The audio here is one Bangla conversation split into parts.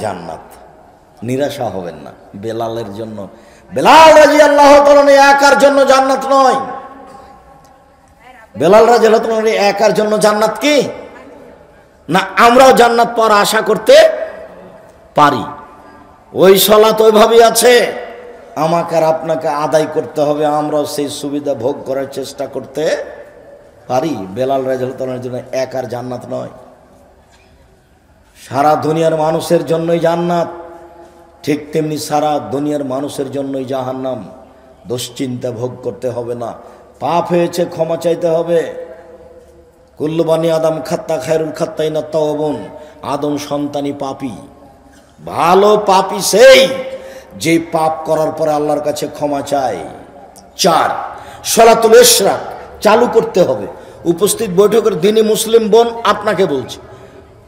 জান্নাত, নিরাশা হবেন না। বেলালের জন্য, বেলাল রাদিয়াল্লাহু তাআলা একার জন্য জান্নাত নয়। বেলাল রাদিয়াল্লাহু তাআলা একার জন্য জান্নাত কি না, আমরাও জান্নাত পাওয়ার আশা করতে পারি। ওই সালাত ওইভাবেই আছে, আমাকে আর আপনাকে আদায় করতে হবে, আমরাও সেই সুবিধা ভোগ করার চেষ্টা করতে পারি। বেলাল রাদিয়াল্লাহু তাআলার জন্য একার জান্নাত নয়, সারা দুনিয়ার মানুষের জন্যই জান্নাত। ঠিক তেমনি সারা দুনিয়ার মানুষের জন্যই জাহান্নাম। দুশ্চিন্তা ভোগ করতে হবে না, পাপ হয়েছে ক্ষমা চাইতে হবে। কুল্লু বানি আদম খাত্তা খায়রুল খাত্তাইনা তাওয়াবুন, আদম সন্তানই পাপী। ভালো পাপী সেই যে পাপ করার পরে আল্লাহর কাছে ক্ষমা চায়। 4, সলাতুল ইশরাক চালু করতে হবে। উপস্থিত বৈঠকের দিনী মুসলিম বোন আপনাকে বলছি,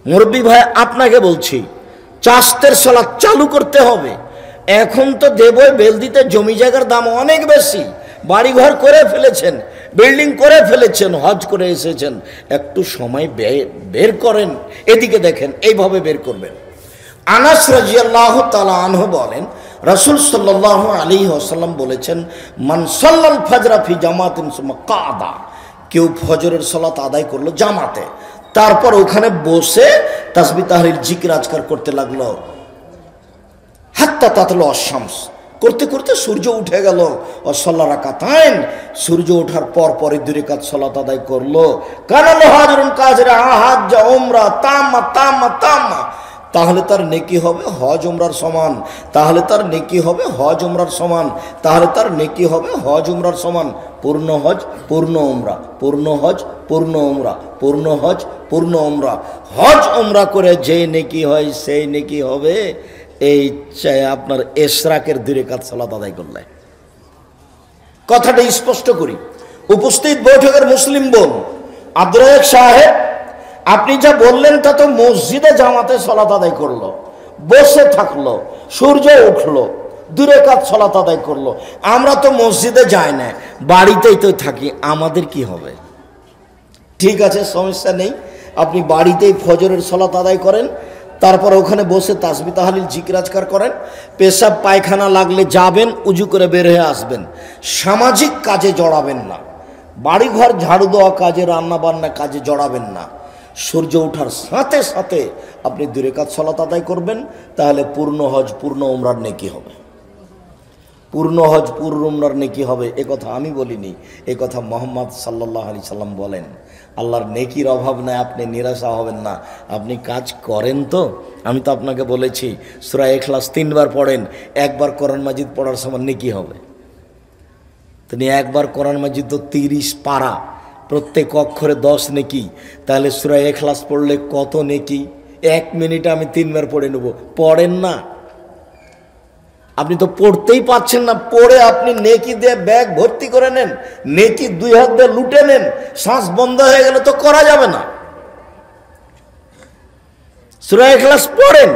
মুরব্বী ভাই আপনাকে বলছি, চাস্তের সালাত চালু করতে হবে। এখন তো দেবই বেলদিতে জমি জায়গার দাম অনেক বেশি, বাড়িঘর করে ফেলেছেন, বিল্ডিং করে ফেলেছেন, হজ করে এসেছেন, একটু সময় বের করেন, এদিকে দেখেন, এইভাবে বের করবেন। আনাস রাদিয়াল্লাহু তাআলা আনহু বলেন, রাসূল সাল্লাল্লাহু আলাইহি ওয়াসাল্লাম বলেছেন, মান সাল্লাল ফাজরা ফি জামাতিন সুম্মা কাদা, কেউ ফজরের সালাত আদায় করলো জামাতে, তারপর ওখানে বসে তাসবিহ তাহলিল জিকির আজকার করতে লাগলো, হাত্তা তাতলু আশ-শামস, করতে করতে সূর্য উঠে গেল। ও সাল্লা রাকাতাইন, সূর্য ওঠার পর পরে 2 রাকাত সালাত আদায় করলো। কানাল হাজরুন কাজরা হাজ্জ উমরা তাম্মা তাম্মা তাম্মা, তাহলে তার নেকি হবে হজ উমরার সমান, তাহলে তার নেকি হবে হজ উমরার সমান, তাহলে তার নেকি হবে হজ উমরার সমান। পূর্ণ হজ পূর্ণ উমরা, পূর্ণ হজ পূর্ণ উমরা, পূর্ণ হজ পূর্ণ উমরা। হজ উমরা করে যে নেকি হয় সেই নেকি হবে এই আপনার ইশরাকের 2 রাকাত সালাত আদায় করলে। কথাটা স্পষ্ট করি। উপস্থিত বৈঠকের মুসলিম বোন, আব্দুর রাজ্জাক সাহেব, আপনি যা বললেন তা তো মসজিদে জামাতে সালাত আদায় করলো, বসে থাকলো, সূর্য উঠলো, 2 রাকাত সালাত আদায় করলো। আমরা তো মসজিদে যাই না, বাড়িতেই তো থাকি, আমাদের কি হবে? ঠিক আছে, সমস্যা নেই, আপনি বাড়িতেই ফজরের সালাত আদায় করেন, তারপর ওখানে বসে তাসবিহ তাহলিল জিকির আজকার করেন, পেশাব পায়খানা লাগলে যাবেন, উজু করে বের হয়ে আসবেন। সামাজিক কাজে জড়াবেন না, বাড়িঘর ঝাড়ু দেওয়া কাজে, রান্না বান্না কাজে জড়াবেন না। সূর্য ওঠার সাথে সাথে আপনি 2 রাকাত সালাত আদায় করবেন, তাহলে পূর্ণ হজ পূর্ণ উমরার নেকি হবে। পূর্ণ হজ পূর্ণ উমরার নেকি হবে, এ কথা আমি বলিনি, এ কথা মুহাম্মদ সাল্লাল্লাহু আলাইহি সাল্লাম বলেন। আল্লাহর নেকির অভাব নাই, আপনি নিরাশা হবেন না। আপনি কাজ করেন তো, আমি তো আপনাকে বলেছি সূরা ইখলাস 3 বার পড়েন, একবার কোরআন মাজিদ পড়ার সময় নেকি হবে। তিনি একবার কোরআন মাজিদ তো 30 পারা, প্রত্যেক অক্ষরে 10 নেকি, তাহলে সূরা ইখলাস পড়লে কত নেকি? 1 মিনিটে আমি 3 বার পড়ে নেব। পড়েন না, আপনি তো পড়তেই পাচ্ছেন না, পড়ে আপনি নেকি দিয়ে ব্যাগ ভর্তি করে নেন, নেকি 2 হাত দিয়ে লুটে নেন, শ্বাস বন্ধ হয়ে গেলে তো করা যাবে না। সূরা ইখলাস পড়েন।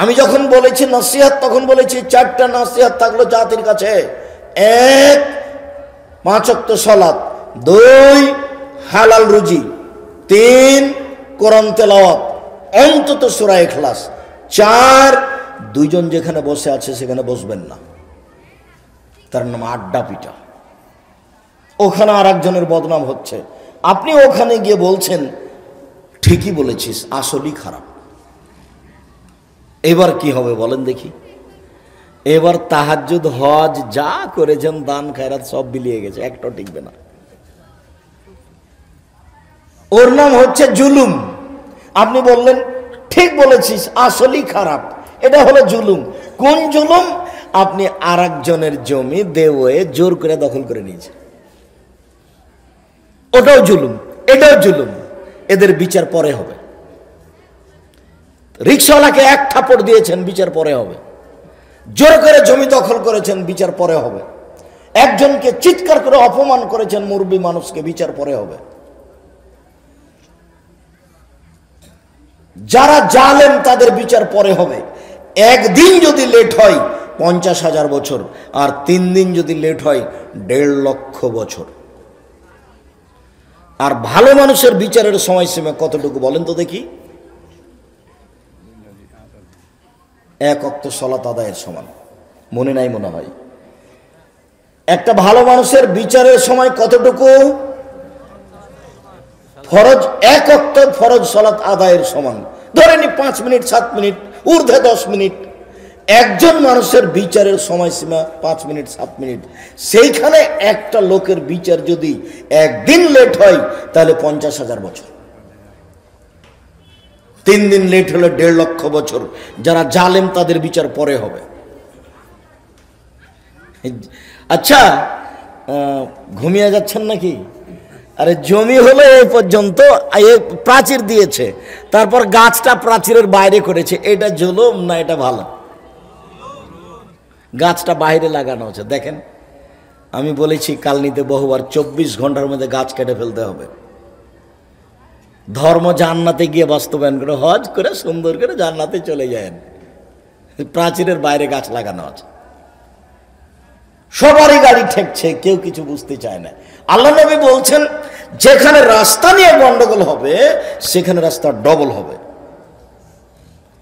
আমি যখন বলেছি নসিহত, তখন বলেছি 4টা নসিহত থাকলো জাতির কাছে। 1, 5 ওয়াক্ত সালাত, 2, হালাল রুজি, 3, কোরআন তেলাওয়াত, অন্তত সূরা ইখলাস, 4, 2 জন যেখানে বসে আছে সেখানে বসবেন না, তার নাম আড্ডা পিটা। ওখানে আর একজনের বদনাম হচ্ছে, আপনি ওখানে গিয়ে বলছেন ঠিকই বলেছিস, আসলেই খারাপ। এবার কি হবে বলেন দেখি? এবার তাহাজ্জুদ, হজ যা করেছেন, দান খায়রাত সব বিলিয়ে গেছে, একটাও টিকবে না। ওর নাম হচ্ছে জুলুম। আপনি বললেন ঠিক বলেছিস, আসলেই খারাপ, এটা হলো জুলুম। কোন জুলুম? আপনি আর একজনের জমি দেওয়ে জোর করে দখল করে নিয়েছেন, ওটাও জুলুম, এটাও জুলুম। এদের বিচার পরে হবে। রিকশাওয়ালাকে 1 থাপ্পড় দিয়েছেন, বিচার পরে হবে। জোর করে জমি দখল করেছেন, বিচার পরে হবে। একজনকে চিৎকার করে অপমান করেছেন, মুরব্বী মানুষকে, বিচার পরে হবে। যারা জালেম তাদের বিচার পরে হবে। একদিন যদি লেট হয় 50,000 বছর, আর 3 দিন যদি লেট হয় 1.5 লক্ষ বছর। আর ভালো মানুষের বিচারের সময়সীমা কতটুকু বলেন তো দেখি? এক ওয়াক্ত সালাত আদায়ের সমান। মনে নাই মনে হয়? একটা ভালো মানুষের বিচারের সময় কতটুকু? ফরজ, এক ওয়াক্ত ফরজ সালাত আদায়ের সমান। ধরে নি 5 মিনিট, 7 মিনিট, ঊর্ধ্বে 10 মিনিট। একজন মানুষের বিচারের সময়সীমা 5 মিনিট, 7 মিনিট। সেইখানে একটা লোকের বিচার যদি একদিন লেট হয় তাহলে 50,000 বছর। 3 দিন লেট হলে 1.5 লক্ষ বছর। যারা জালেম তাদের বিচার পরে হবে। আচ্ছা, ঘুমিয়ে যাচ্ছেন নাকি? আরে জমি হলো এই পর্যন্ত, প্রাচীর দিয়েছে, তারপর গাছটা প্রাচীরের বাইরে করেছে, এটা জুলুম না এটা ভালো? গাছটা বাইরে লাগানো হচ্ছে। দেখেন, আমি বলেছি কালনিতে বহুবার 24 ঘন্টার মধ্যে গাছ কেটে ফেলতে হবে। ধর্ম জান্নাতে গিয়ে বাস্তবায়ন করে, হজ করে সুন্দর করে জান্নাতে চলে যায়। প্রাচীরের বাইরে গাছ লাগানো আছে। সবারই গাড়ি ঠেকছে, কেউ কিছু বুঝতে চায় না। আল্লাহ নবী বলছেন, যেখানে রাস্তা নিয়ে গন্ডগোল হবে সেখানে রাস্তা ডবল হবে।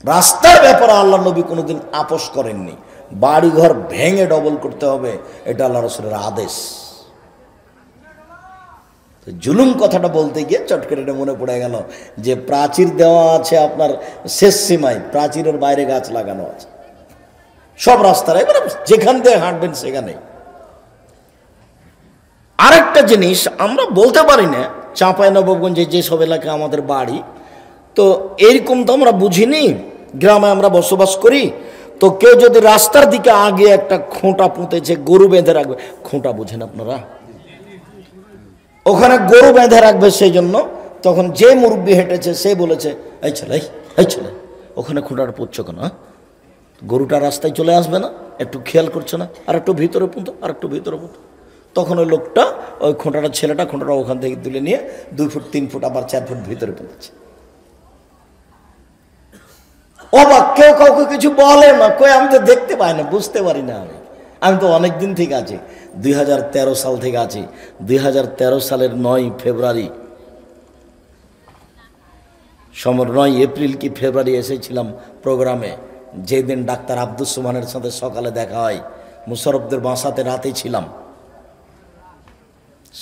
রাস্তার ব্যাপারে আল্লাহ নবী কোনোদিন আপোষ করেননি। বাড়িঘর ভেঙে ডবল করতে হবে, এটা আল্লাহ রাসূলের আদেশ। জুলুম কথাটা বলতে গিয়ে চট করে এটা মনে পড়ে গেল যে প্রাচীর দেওয়া আছে আপনার শেষ সীমায়, প্রাচীরের বাইরে গাছ লাগানো আছে সব রাস্তায়, এবার যেখান দিয়ে হাঁটবেন সেখানে। আরেকটা জিনিস আমরা বলতে পারি না, চাঁপাইনবাবগঞ্জে যেসব এলাকা আমাদের বাড়ি, তো এরকম তো আমরা বুঝিনি। গ্রামে আমরা বসবাস করি, তো কেউ যদি রাস্তার দিকে আগে একটা খোঁটা পুঁতেছে, গরু বেঁধে রাখবে, খোঁটা বুঝেন আপনারা? ওখানে গরু বেঁধে রাখবে, সেই জন্য তখন যে মুরব্বি হেঁটেছে সে বলেছে, এই ছেলে, এই ছেলে, ওখানে খোঁটাটা পুঁতছ কেন? গরুটা রাস্তায় চলে আসবে না? একটু খেয়াল করছে না? আর একটু ভিতরে পুঁতো, আর একটু ভিতরে পুঁতো। তখন ওই লোকটা, ওই খোঁটাটা, ছেলেটা খোঁটাটা ওখান থেকে তুলে নিয়ে 2 ফুট 3 ফুট আবার 4 ফুট ভিতরে পুঁতেছে। অবাক, কেউ কাউকে কিছু বলে না, কই আমি তো দেখতে পাই না, বুঝতে পারি না। আমি তো অনেক দিন থেকে আছি, 2013 সাল থেকে আছি। 2013 সালের 9 ফেব্রুয়ারি, 9 এপ্রিল কি ফেব্রুয়ারি এসেছিলাম প্রোগ্রামে, যেদিন ডাক্তার আব্দুস সুবহানের সাথে সকালে দেখা হয়। মুশারফদের বাসাতে রাতে ছিলাম।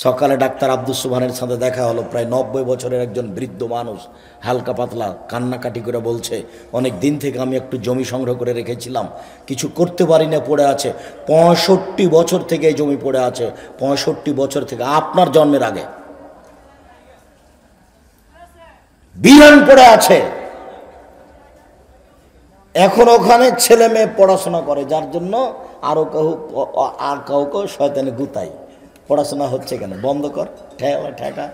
সকালে ডাক্তার আব্দুস সুবহানের সাথে দেখা হলো। প্রায় 90 বছরের একজন বৃদ্ধ মানুষ, হালকা পাতলা, কান্নাকাটি করে বলছে, অনেক দিন থেকে আমি একটু জমি সংগ্রহ করে রেখেছিলাম, কিছু করতে পারি না, পড়ে আছে। 65 বছর থেকে এই জমি পড়ে আছে, 65 বছর থেকে, আপনার জন্মের আগে বিরান পড়ে আছে। এখন ওখানে ছেলে মেয়ে পড়াশোনা করে, যার জন্য আরো কাউকে শয়তানে গুতাই, পড়াশোনা হচ্ছে কেন, বন্ধ কর, ঠেকা,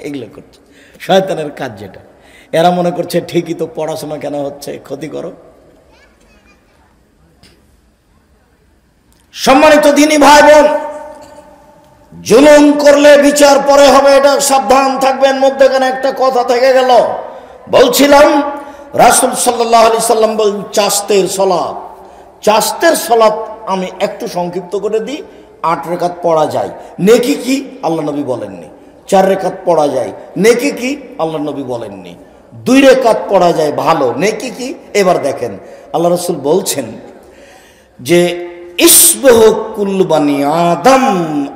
এগুলো করছে শয়তানের কাজ। যেটা এরা মনে করছে ঠিকই তো, পড়াশোনা কেন হচ্ছে, ক্ষতি করো। সম্মানিত দ্বীনি ভাই বোন, জুলুম করলে বিচার পরে হবে, এটা সাবধান থাকবেন। মধ্যখানে একটা কথা থেকে গেল, বলছিলাম রাসূল সাল্লাল্লাহু আলাইহি সাল্লাম বলেন, চাস্তের সালাত, চাস্তের সালাত আমি একটু সংক্ষিপ্ত করে দিই, 8 রাকাত পড়া যায়, নেকি কি আল্লাহ নবী বলেননি। 4 রাকাত পড়া যায়, নেকি কি আল্লাহ নবী বলেননি। 2 রাকাত পড়া যায়, ভালো, নেকি কি? এবার দেখেন আল্লাহ রাসূল বলছেন যে ইসবাহ কুল্লু বানি আদম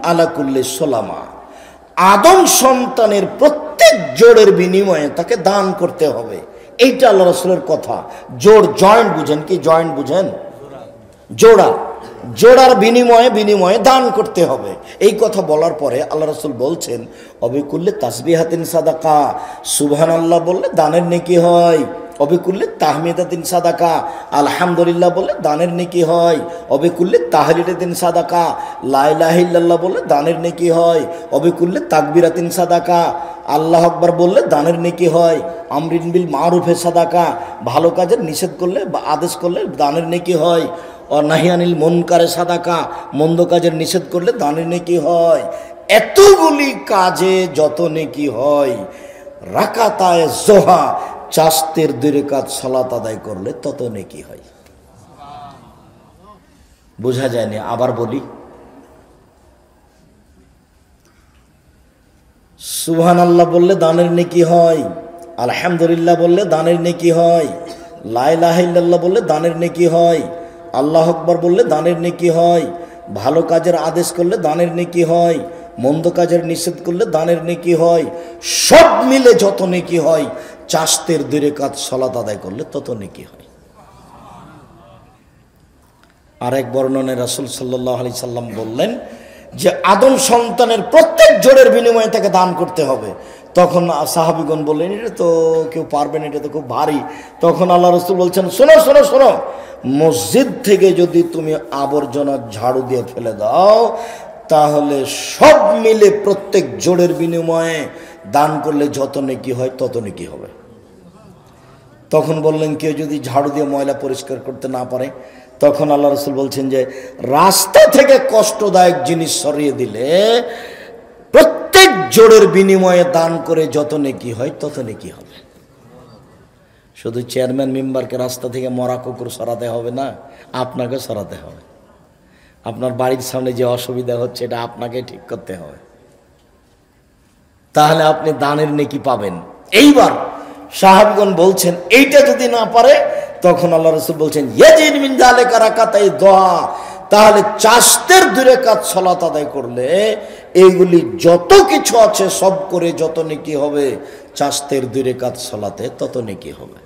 আলা কুল্লি সুলামা, আদম সন্তানের প্রত্যেক জোড়ের বিনিময়ে তাকে দান করতে হবে। এইটা আল্লাহ রাসূলের কথা। জোড়, জয়েন্ট বুঝেন কি? জয়েন্ট বুঝেন? জোড়া, জোড়ার বিনিময়ে দান করতে হবে। এই কথা বলার পরে আল্লাহ রাসূল বলছেন, অবিকুল্লে তাসবিহাতিন সাদাকা, সুবহানাল্লাহ বললে দানের নেকি হয়। অবিকুল্লে তাহমিদাতিন সাদাকা, আলহামদুলিল্লাহ বললে দানের নেকি হয়। অবিকুল্লে তাহলিলাতিন সাদাকা, লা ইলাহা ইল্লাল্লাহ বললে দানের নেকি হয়। অবিকুল্লে তাকবিরাতিন সাদাকা, আল্লাহু আকবার বললে দানের নেকি হয়। আমরিন বিল মারুফে সাদাকা, ভালো কাজের নিষেধ করলে বা আদেশ করলে দানের নেকি হয়। নাহিয়ানিল মুনকারে সাদাকা, মন্দ কাজের নিষেধ করলে দানের নেকি হয়। এতগুলি কাজে যত নেকি হয়, রাকাতায়ে যোহা, চাস্তের 2 রাকাত সালাত আদায় করলে তত নেকি হয়। বোঝা যায়নি? আবার বলি, সুবহানাল্লাহ বললে দানের নেকি হয়, আলহামদুলিল্লাহ বললে দানের নেকি হয়, লা ইলাহা ইল্লাল্লাহ বললে দানের নেকি হয়, আল্লাহ আকবার বললে দানের নেকি হয়, ভালো কাজের আদেশ করলে দানের নেকি হয়, মন্দ কাজের নিষেধ করলে দানের নেকি হয়, সব মিলে যত নেকি হয় চাস্তের 2 রাকাত সালাত আদায় করলে তত নেকি হয়। আর এক বর্ণনায় রাসূল সাল্লাল্লাহু আলাইহি সাল্লাম বললেন যে আদম সন্তানের প্রত্যেক জোড়ের বিনিময়ে তাকে দান করতে হবে। তখন সাহাবীগণ বললেন এটা তো কেউ পারবে না, এটা তো খুব ভারী। তখন আল্লাহ রাসূল বলছেন শোনো শোনো শোনো, মসজিদ থেকে যদি তুমি আবর্জনা ঝাড়ু দিয়ে ফেলে দাও তাহলে সব মিলে প্রত্যেক জোড়ের বিনিময়ে দান করলে যত নেকি হয় তত নেকি হবে। তখন বললেন কেউ যদি ঝাড়ু দিয়ে ময়লা পরিষ্কার করতে না পারে, তখন আল্লাহ রাসূল বলছেন যে রাস্তা থেকে কষ্টদায়ক জিনিস সরিয়ে দিলে প্রত্যেক জোড়ের বিনিময়ে দান করে যত নেকি হয় তত নেকি হবে। শুধু চেয়ারম্যান মেম্বারকে রাস্তা থেকে মরা কুকুর সরাতে হবে না, আপনাকে সরাতে হবে। আপনার বাড়ির সামনে যে অসুবিধা হচ্ছে এটা আপনাকে ঠিক করতে হবে, তাহলে আপনি দানের নেকি পাবেন। এইবার সাহাবীগণ বলছেন এইটা যদি না পারে, তখন আল্লাহ রাসূল বলছেন ইয়াজিদ মিন যালিকা রাকাতাই দোয়া, তাহলে চাস্তের 2 রাকাত সালাত আদায় করলে এইগুলি যত কিছু আছে সব করে যত নেকি হবে চাস্তের 2 রাকাত সালাতে তত নেকি হবে।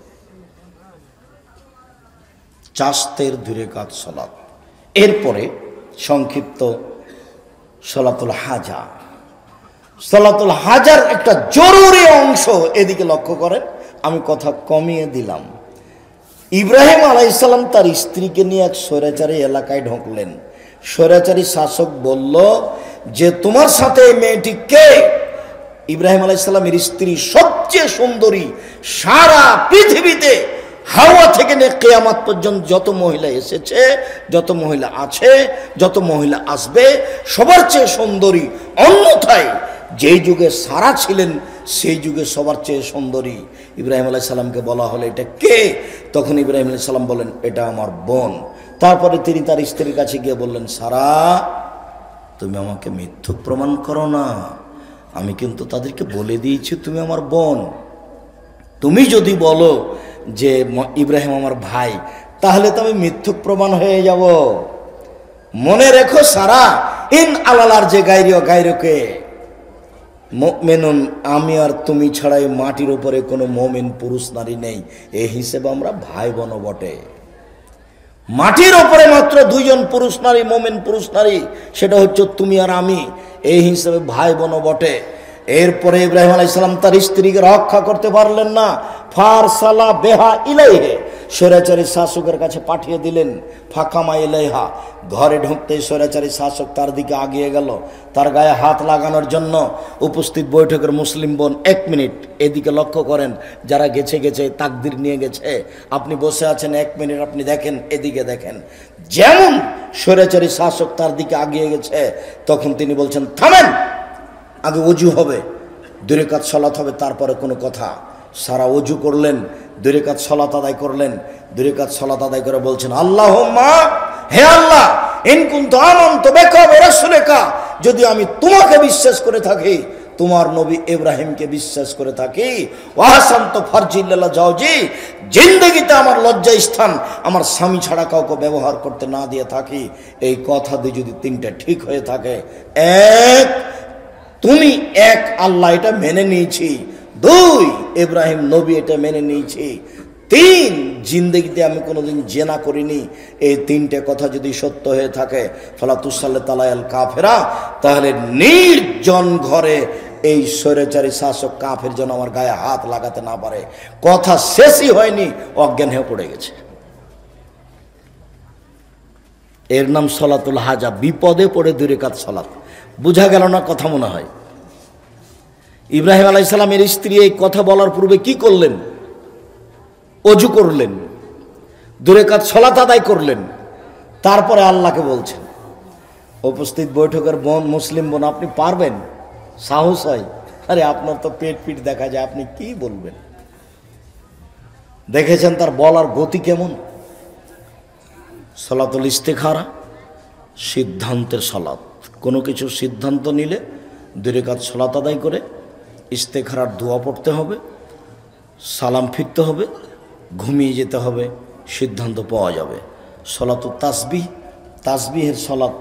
চাস্তের 2 রাকাত সালাত। এরপরে সংক্ষিপ্ত সালাতুল হাজা। সালাতুল হাজার একটা জরুরি অংশ, এদিকে লক্ষ্য করেন, আমি কথা কমিয়ে দিলাম। ইব্রাহিম আলাইহিস সালাম তার স্ত্রীকে নিয়ে এক স্বৈরাচারী এলাকায় ঢুকলেন। স্বৈরাচারী শাসক বলল যে তোমার সাথে এই মেয়েটি কে? ইব্রাহিম আলাইহিস সালামের স্ত্রী সবচেয়ে সুন্দরী, সারা পৃথিবীতে হাওয়া থেকে নিয়ে কিয়ামত পর্যন্ত যত মহিলা এসেছে, যত মহিলা আছে, যত মহিলা আসবে সবার চেয়ে সুন্দরী। অন্যথায় যেই যুগে সারা ছিলেন সেই যুগে সবার চেয়ে সুন্দরী। ইব্রাহিম আলাইহিস সালামকে বলা হলো এটা কে? তখন ইব্রাহিম আলাইহিস সালাম বলেন এটা আমার বোন। তারপরে তিনি তার স্ত্রীর কাছে গিয়ে বললেন সারা, তুমি আমাকে মিথ্যুক প্রমাণ করো না, আমি কিন্তু তাদেরকে বলে দিয়েছি তুমি আমার বোন। তুমি যদি বলো যে ইব্রাহিম আমার ভাই, তাহলে তো আমি মিথ্যুক প্রমাণ হয়ে যাব। মনে রেখো সারা, ইন আলালার যে গায়রিও গায়রকে মুমিনুন, আমি আর তুমি ছাড়াই মাটির উপরে কোনো মুমিন পুরুষ নারী নেই, এই হিসেবে আমরা ভাই বোন বটে। মাটির উপরে মাত্র 2 জন পুরুষ নারী, মুমিন পুরুষ নারী, সেটা হচ্ছে তুমি আর আমি, এই হিসেবে ভাই বোন বটে। এরপরে ইব্রাহিম আলাইহিস সালাম তার স্ত্রীকে রক্ষা করতে পারলেন না, ফারসালা বেহা ইলাইহি, স্বৈরাচারী শাসকের কাছে পাঠিয়ে দিলেন। ফাকামা ইলাইহা, ঘরে ঢুকতেই স্বৈরাচারী শাসক তার দিকে আগিয়ে গেল তার গায়ে হাত লাগানোর জন্য। উপস্থিত বৈঠকের মুসলিম বোন 1 মিনিট এদিকে লক্ষ্য করেন, যারা গেছে গেছে তাকদির নিয়ে গেছে, আপনি বসে আছেন 1 মিনিট আপনি দেখেন, এদিকে দেখেন। যেমন স্বৈরাচারী শাসক তার দিকে আগিয়ে গেছে, তখন তিনি বলছেন থামেন, আগে ওযু হবে, 2 রাকাত সালাত হবে, তারপরে কোনো কথা। সারা ওযু করলেন, 2 রাকাত সালাত আদায় করলেন। 2 রাকাত সালাত আদায় করে বলছেন আল্লাহুম্মা, হে আল্লাহ, ইন কুনতু আমানতু বিকা ওয়া রাসূলিকা, যদি আমি তোমাকে বিশ্বাস করে থাকি, তোমার নবী ইব্রাহিমকে বিশ্বাস করে থাকি, ওয়া হাসানতু ফারজি লিল্লাহ জাওজি, জিন্দেগিতে আমার লজ্জা স্থান আমার স্বামী ছাড়া কাউকে ব্যবহার করতে না দিয়ে থাকি, এই কথা দিয়ে যদি 3টা ঠিক হয়ে থাকে, 1 তুমি, 1 আল্লাহ এটা মেনে নিয়েছি, 2 ইব্রাহিম নবী এটা মেনে নিয়েছি, 3 জিন্দেগিতে আমি কোনোদিন জেনা করিনি, এই 3টে কথা যদি সত্য হয়ে থাকে, ফালা তুসাল্লি তালায়াল কাফেরা, তাহলে নির্জন ঘরে এই স্বৈরাচারী শাসক কাফের যেন আমার গায়ে হাত লাগাতে না পারে। কথা শেষই হয়নি, অজ্ঞান হয়ে পড়ে গেছে। এর নাম সালাতুল হাজা, বিপদে পড়ে 2 রাকাত সালাত। বুঝা গেল না কথা? মনে হয় ইব্রাহিম আলাইহিস সালামের স্ত্রী এই কথা বলার পূর্বে কি করলেন? ওযু করলেন, 2 রাকাত সালাত আদায় করলেন, তারপরে আল্লাহকে বলছেন। উপস্থিত বৈঠকের বোন, মুসলিম বোন, আপনি পারবেন? সাহস হয়? আরে আপনার তো পেট পিট দেখা যায়, আপনি কি বলবেন? দেখেছেন তার বলার গতি কেমন? সালাতুল ইস্তিখারা, সিদ্ধান্তের সালাত। কোনো কিছু সিদ্ধান্ত নিলে 2 রাকাত সালাত আদায় করে ইস্তেখারার দোয়া পড়তে হবে, সালাম ফিরতে হবে, ঘুমিয়ে যেতে হবে, সিদ্ধান্ত পাওয়া যাবে। সলাতু তাসবিহ, তাসবিহের সলাত,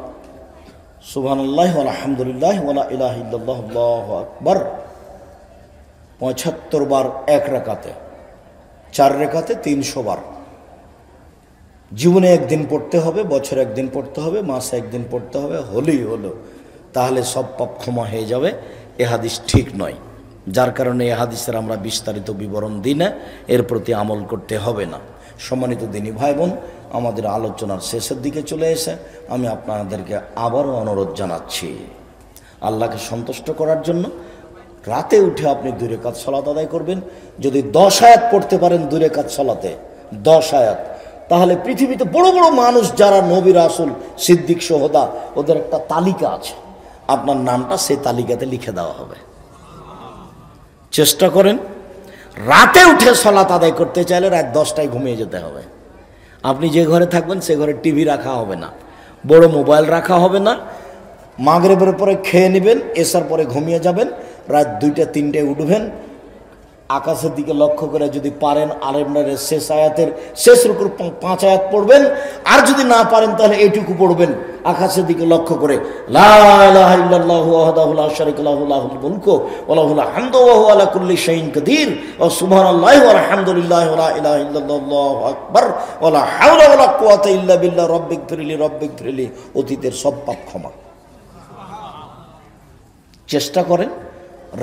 সুবহানাল্লাহ আলহামদুলিল্লাহ ওয়ালা ইলাহা ইল্লাল্লাহ আল্লাহু আকবার ৭৫ বার এক রাকাতে, 4 রাকাতে 300 বার। জীবনে একদিন পড়তে হবে, বছরে একদিন পড়তে হবে, মাসে একদিন পড়তে হবে, হলেই হলো, তাহলে সব পাপ ক্ষমা হয়ে যাবে। এ হাদিস ঠিক নয়, যার কারণে এ হাদিসের আমরা বিস্তারিত বিবরণ দিই না, এর প্রতি আমল করতে হবে না। সম্মানিত দিনী ভাই বোন, আমাদের আলোচনার শেষের দিকে চলে এসে আমি আপনাদেরকে আবারও অনুরোধ জানাচ্ছি, আল্লাহকে সন্তুষ্ট করার জন্য রাতে উঠে আপনি 2 রাকাত সালাত আদায় করবেন। যদি 10 আয়াত পড়তে পারেন 2 রাকাত সালাতে, 10 আয়াত, তাহলে পৃথিবীতে বড় বড় মানুষ যারা নবী রাসূল সিদ্দিক সোহদা, ওদের একটা তালিকা আছে, আপনার নামটা সেই তালিকাতে লিখে দেওয়া হবে। চেষ্টা করেন, রাতে উঠে সালাত আদায় করতে চাইলে রাত 10টায় ঘুমিয়ে যেতে হবে। আপনি যে ঘরে থাকবেন সে ঘরে টিভি রাখা হবে না, বড় মোবাইল রাখা হবে না। মাগরিবের পরে খেয়ে নেবেন, এসার পরে ঘুমিয়ে যাবেন, রাত 2টা 3টায় উঠবেন, আকাশের দিকে লক্ষ্য করে যদি পারেন আলেমনারের শেষ আয়াতের শেষ রুকুর 5 আয়াত পড়বেন, আর যদি না পারেন তাহলে এইটুকু পড়বেন, আকাশের দিকে লক্ষ্য করে লা ইলাহা ইল্লাল্লাহু ওয়াহদাহু লা শারীকা লাহু লাহুল মুলকু ওয়া লাহুল হামদু ওয়া হুয়া আলা কুল্লি শাইইন কাদির ওয়া সুবহানাল্লাহি ওয়া আলহামদুলিল্লাহি ওয়া লা ইলাহা ইল্লাল্লাহু আল্লাহু আকবার ওয়া লা হাওলা ওয়া লা কুওয়াতা ইল্লা বিল্লাহ রব্বিগফিরলি। অতীতের সব পাপ ক্ষমা। চেষ্টা করেন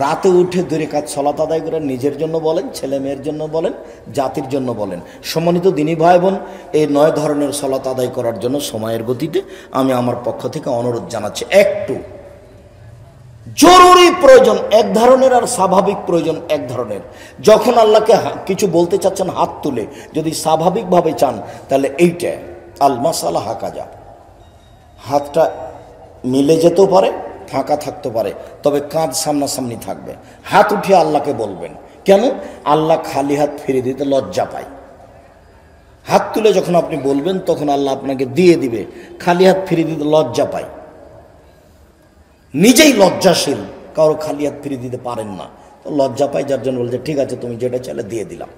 রাতে উঠে 2 রাকাত সালাত আদায় করে, নিজের জন্য বলেন, ছেলে মেয়ের জন্য বলেন, জাতির জন্য বলেন। সম্মানিত দিনী ভাই বোন, এই 9 ধরনের সালাত আদায় করার জন্য সময়ের গতিতে আমি আমার পক্ষ থেকে অনুরোধ জানাচ্ছি। একটু জরুরি প্রয়োজন এক ধরনের, আর স্বাভাবিক প্রয়োজন এক ধরনের। যখন আল্লাহকে কিছু বলতে চাচ্ছেন হাত তুলে, যদি স্বাভাবিকভাবে চান তাহলে এইটা আল মাসালা হাকাজা, হাতটা মিলে যেতেও পারে, ফাঁকা থাকতে পারে, তবে কাঁধ সামনাসামনি থাকবে। হাত উঠিয়ে আল্লাহকে বলবেন। কেন? আল্লাহ খালি হাত ফিরে দিতে লজ্জা পায়। হাত তুলে যখন আপনি বলবেন তখন আল্লাহ আপনাকে দিয়ে দিবে, খালি হাত ফিরে দিতে লজ্জা পায়। নিজেই লজ্জাশীল, কারো খালি হাত ফিরে দিতে পারেন না, তো লজ্জা পায়, যার জন্য বলছে ঠিক আছে তুমি যেটা চাইলে দিয়ে দিলাম।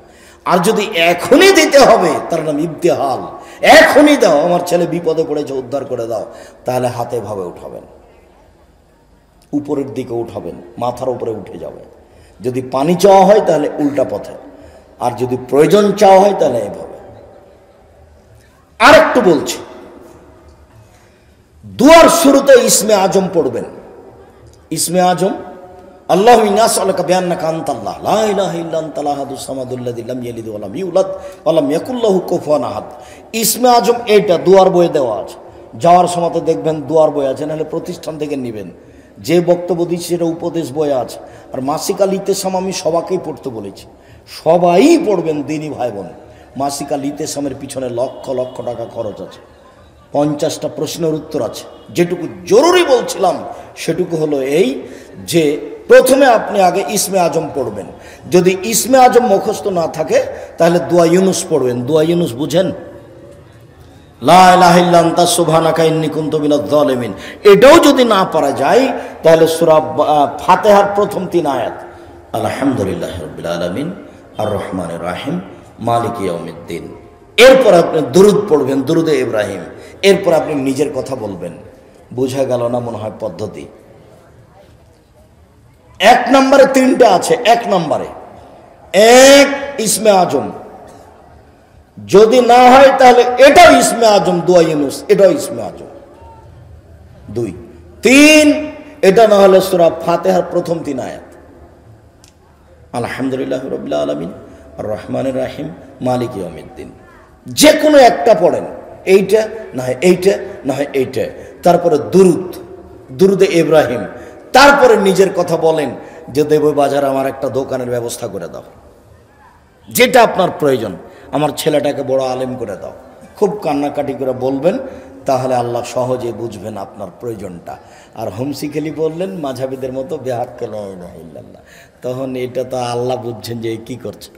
আর যদি এখনই দিতে হবে, তার নাম ইবতিহাল, এখনই দাও, আমার ছেলে বিপদে পড়েছে উদ্ধার করে দাও, তাহলে হাতে ভাবে উঠাবেন, উপরের দিকে উঠাবেন, মাথার উপরে উঠে যাবে। যদি পানি চাওয়া হয় তাহলে উল্টা পথে, আর যদি প্রয়োজন চাওয়া হয় তাহলে এভাবে। আর একটু বলছি, দুয়ার শুরুতে ইসমে আজম পড়বেন। ইসমে আজম আল্লাহু ইন্নাসআলুকা বিআন্নাকা আনতাল্লাহ লা ইলাহা ইল্লা আনতাল আহাদুস সামাদুল্লাযী লাম ইয়ালিদ ওয়া লাম ইউলাদ ওয়া লাম ইয়াকুল লাহু কুফুয়ান আহাদ। ইসমে আজম এটা দুয়ার বইয়ে দেওয়া আছে, যাওয়ার সময় দেখবেন দুয়ার বই আছে, নাহলে প্রতিষ্ঠান থেকে নেবেন। যে বক্তব্য দিচ্ছে সেটা উপদেশ বই আছে। আর মাসিক আল ইতেসাম আমি সবাইকেই পড়তে বলেছি, সবাই পড়বেন দিনী ভাই বোন। মাসিক আল ইতেসামের পিছনে লক্ষ লক্ষ টাকা খরচ আছে, 50টা প্রশ্নের উত্তর আছে। যেটুকু জরুরি বলছিলাম সেটুকু হলো এই যে প্রথমে আপনি আগে ইসমে আজম পড়বেন। যদি ইসমে আজম মুখস্থ না থাকে তাহলে দোয়া ইউনুস পড়বেন। দোয়া ইউনুস বুঝেন? লা ইলাহা ইল্লা আনতা সুবহানাকা ইন্নী কুনতু মিনাজ জালিমিন। এটাও যদি না পারা যায় তাহলে সূরা ফাতিহার প্রথম 3 আয়াত, আলহামদুলিল্লাহি রাব্বিল আলামিন আর রহমানির রহিম মালিকি ইয়াউমিদ্দিন। এরপর আপনি দুরূদ পড়বেন, দুরূদে ইব্রাহিম। এরপর আপনি নিজের কথা বলবেন। বোঝা গেল না মনে হয় পদ্ধতি? 1 নম্বরে 3টা আছে। 1 নম্বরে 1 ইসমে আজম, যদি না হয় তাহলে এটাও ইসমে আজম, দোয়া ইউনুস এটাও ইসমে আজম। 2 3 এটা না হলে সূরা ফাতিহার প্রথম 3 আয়াত, আলহামদুলিল্লাহি রাব্বিল আলামিন আর রহমানির রহিম মালিকি ইয়াউমিদ্দিন। যে কোনো একটা পড়েন, এইটা না হয় এইটা, না হয় এইটা। তারপরে দুরূদ, দুরূদে ইব্রাহিম। তারপরে নিজের কথা বলেন যে দেব বাজার আমার একটা দোকানের ব্যবস্থা করে দাও, যেটা আপনার প্রয়োজন। আমার ছেলেটাকে বড় আলেম করে দাও। খুব কান্নাকাটি করে বলবেন, তাহলে আল্লাহ সহজে বুঝবেন আপনার প্রয়োজনটা। আর হোমসিকেলি বললেন মাঝহাবিদের মতো বেহাক্কা লা ইলাহা ইল্লাল্লাহ, তখন এটা তো আল্লাহ বুঝছেন যে কি করছে।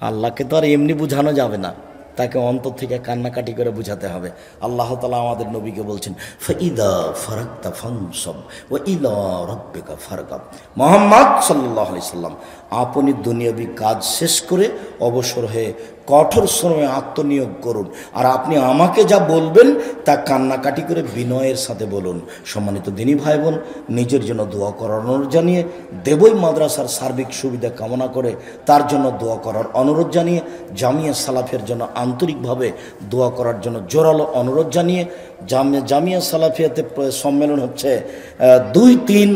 আল্লাহকে তো আর এমনি বুঝানো যাবে না, তাকে অন্তর থেকে কান্নাকাটি করে বুঝাতে হবে। আল্লাহ তাআলা আমাদের নবীকে বলছেন, ফাইদা ফারাকতা ফানসব ওয়া ইলা রাব্বিকা ফারগাব। মুহাম্মদ সাল্লাল্লাহু আলাইহি সাল্লাম, আপনি দুনিয়াবি কাজ শেষ করে অবসর হয়ে কঠোর শ্রমে আত্মনিয়োগ করুন, আর আপনি আমাকে যা বলবেন তা কান্নাকাটি করে বিনয়ের সাথে বলুন। সম্মানিত দিনী ভাই বোন, নিজের জন্য দোয়া করার অনুরোধ জানিয়ে, দেবই মাদ্রাসার সার্বিক সুবিধা কামনা করে তার জন্য দোয়া করার অনুরোধ জানিয়ে, জামিয়া সালাফের জন্য আন্তরিকভাবে দোয়া করার জন্য জোরালো অনুরোধ জানিয়ে, জামিয়া সালাফিয়াতে সম্মেলন হচ্ছে 2-3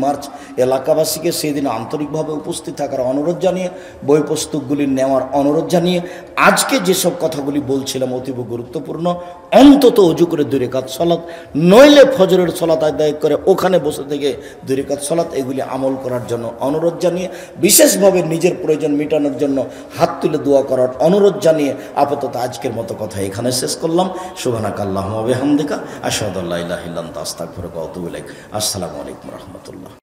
মার্চ এলাকাবাসীকে সেই দিন আন্তরিকভাবে উপস্থিত থাকার অনুরোধ জানিয়ে, বই পুস্তকগুলি নেওয়ার অনুরোধ জানিয়ে, আজকে যেসব কথাগুলি বলছিলাম অতীব গুরুত্বপূর্ণ। অন্তত অজু করে 2 রাকাত সালাত, নইলে ফজরের সালাত আদায় করে ওখানে বসে থেকে 2 রাকাত সালাত, এগুলি আমল করার জন্য অনুরোধ জানিয়ে, বিশেষভাবে নিজের প্রয়োজন মেটানোর জন্য হাত তুলে দোয়া করার অনুরোধ জানিয়ে আপাতত আজকের মতো কথা এখানে শেষ করলাম। সুবহানাকাল্লাহুম্মা ওয়া বিহামদিকা আশহাদু আল্লা ইলাহা ইল্লা আনতা আস্তাগফিরুকা ওয়া আতুবু ইলাইক। আসসালামু আলাইকুম ওয়া রাহমাতুল্লাহ।